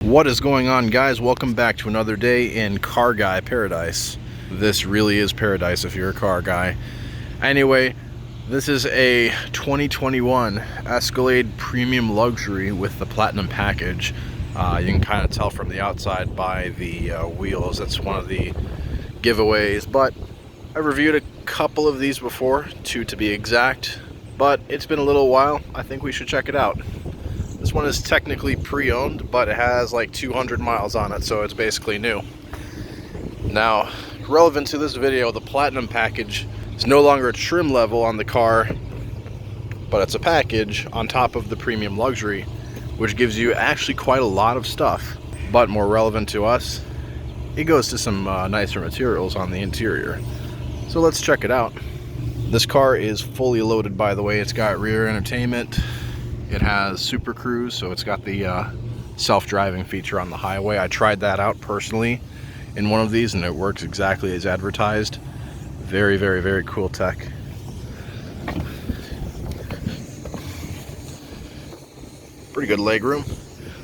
What is going on, guys? Welcome back to another day in Car Guy Paradise. This really is paradise if you're a car guy. Anyway, this is a 2021 Escalade Premium Luxury with the Platinum package. You can kind of tell from the outside by the wheels. That's one of the giveaways, but I reviewed a couple of these before, two to be exact, but it's been a little while. I think we should check it out. This one is technically pre-owned, but it has like 200 miles on it, so it's basically new. Now, relevant to this video, the Platinum package is no longer a trim level on the car, but it's a package on top of the Premium Luxury, which gives you actually quite a lot of stuff. But more relevant to us, it goes to some nicer materials on the interior. So let's check it out. This car is fully loaded, by the way. It's got rear entertainment. It has Super Cruise, so it's got the self-driving feature on the highway. I tried that out personally in one of these, and it works exactly as advertised. Very, very, very cool tech. Pretty good leg room.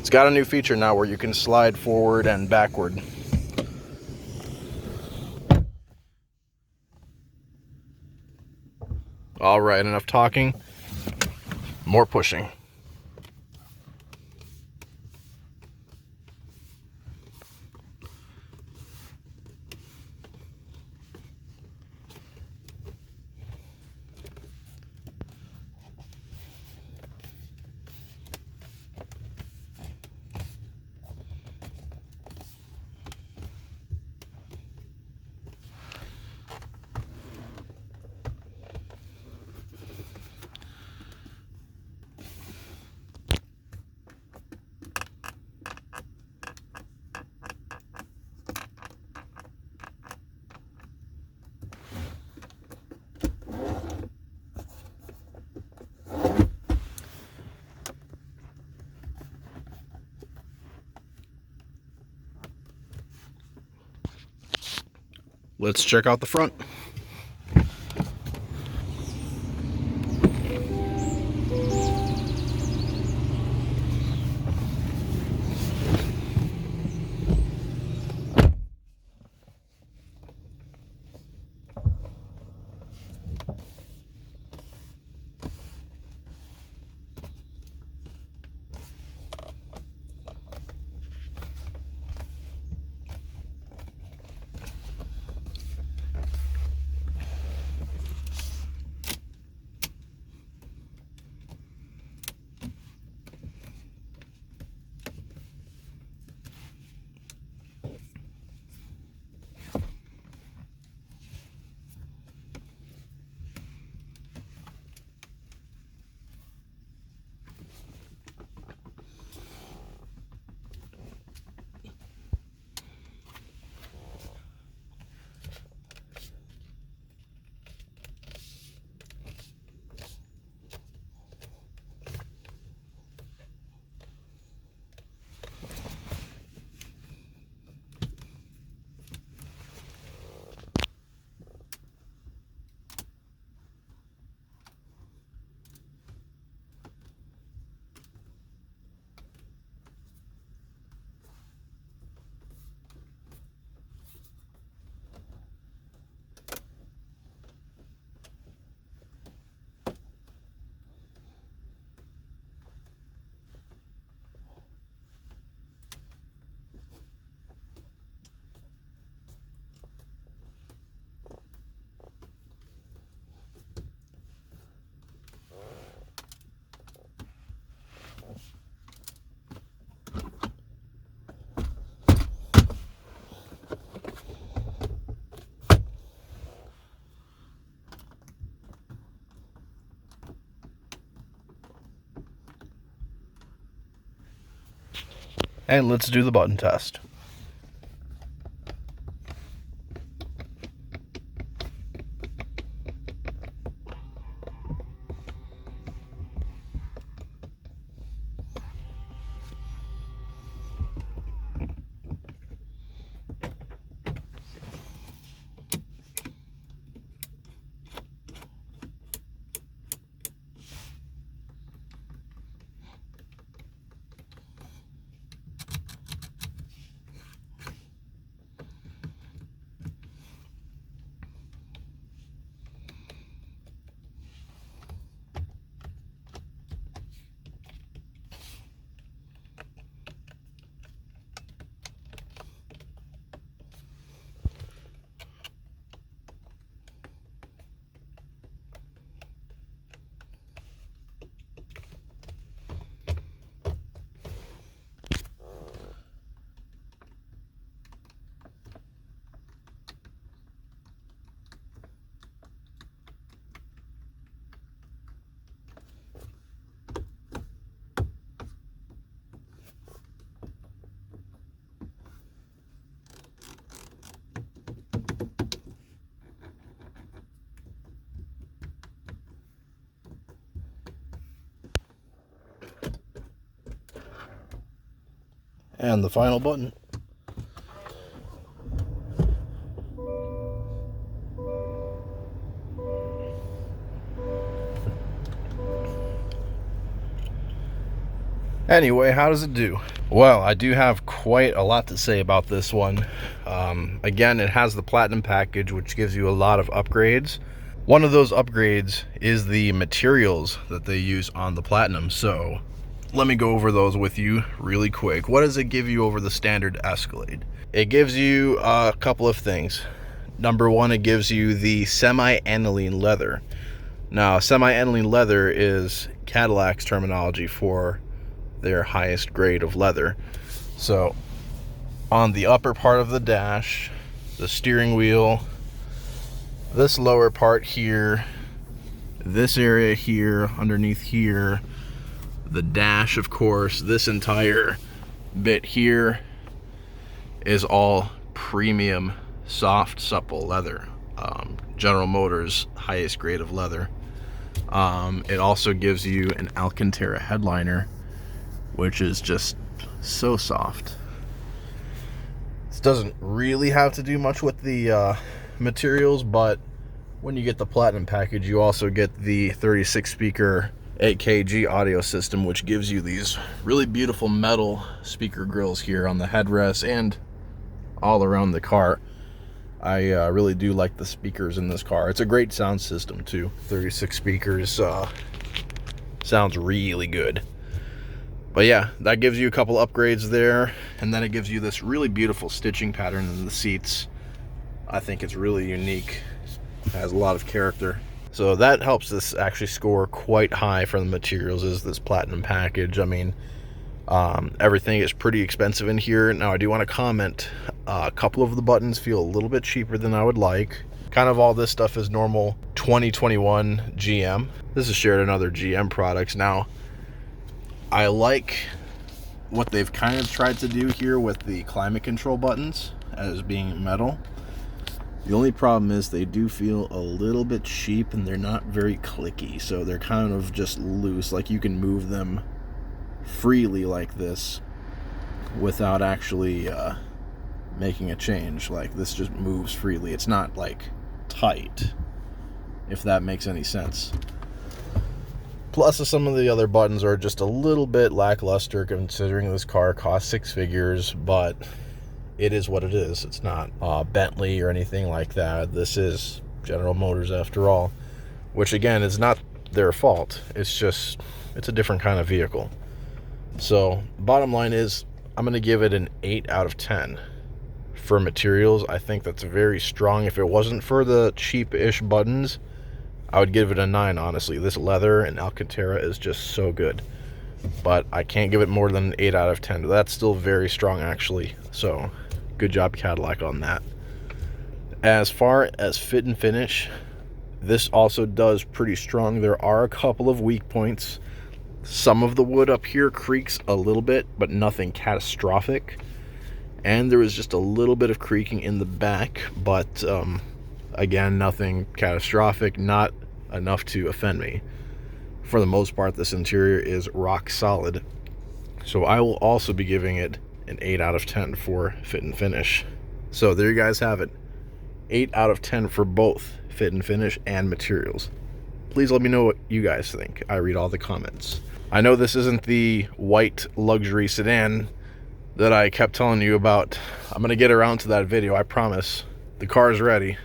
It's got a new feature now where you can slide forward and backward. All right, enough talking. More pushing. Let's check out the front. And let's do the button test. And the final button. Anyway, how does it do? Well, I do have quite a lot to say about this one. Again, it has the Platinum package, which gives you a lot of upgrades. One of those upgrades is the materials that they use on the Platinum. So let me go over those with you really quick. What does it give you over the standard Escalade? It gives you a couple of things. Number one, it gives you the semi-aniline leather. Now, semi-aniline leather is Cadillac's terminology for their highest grade of leather. So on the upper part of the dash, the steering wheel, this lower part here, this area here, underneath here, the dash, of course, this entire bit here is all premium soft supple leather, General Motors highest grade of leather. It also gives you an Alcantara headliner, which is just so soft. This doesn't really have to do much with the materials, but when you get the Platinum package, you also get the 36 speaker 8kg audio system, which gives you these really beautiful metal speaker grills here on the headrest and all around the car. I really do like the speakers in this car. It's a great sound system too. 36 speakers sounds really good. But yeah, that gives you a couple upgrades there, and then it gives you this really beautiful stitching pattern in the seats. I think it's really unique. It has a lot of character. So that helps this actually score quite high for the materials, is this Platinum package. I mean, everything is pretty expensive in here. Now, I do want to comment, a couple of the buttons feel a little bit cheaper than I would like. Kind of all this stuff is normal 2021 GM. This is shared in other GM products. Now, I like what they've kind of tried to do here with the climate control buttons as being metal. The only problem is they do feel a little bit cheap and they're not very clicky. So they're kind of just loose, like you can move them freely like this without actually making a change. Like this just moves freely. It's not like tight, if that makes any sense. Plus, some of the other buttons are just a little bit lackluster considering this car costs 6 figures, but it is what it is. It's not Bentley or anything like that. This is General Motors after all, which again is not their fault. It's a different kind of vehicle. So bottom line is, I'm going to give it an 8 out of 10 for materials. I think that's very strong. If it wasn't for the cheap-ish buttons, I would give it a 9, honestly. This leather and Alcantara is just so good. But I can't give it more than an 8 out of 10. That's still very strong, actually. So, good job, Cadillac, on that. As far as fit and finish, this also does pretty strong. There are a couple of weak points. Some of the wood up here creaks a little bit, but nothing catastrophic. And there is just a little bit of creaking in the back, but again, nothing catastrophic, not enough to offend me. For the most part, this interior is rock solid. So I will also be giving it an 8 out of 10 for fit and finish. So there you guys have it. 8 out of 10 for both fit and finish and materials. Please let me know what you guys think. I read all the comments. I know this isn't the white luxury sedan that I kept telling you about. I'm going to get around to that video, I promise. The car is ready.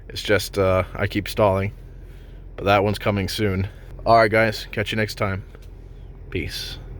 It's just, I keep stalling. But that one's coming soon. Alright guys, catch you next time. Peace.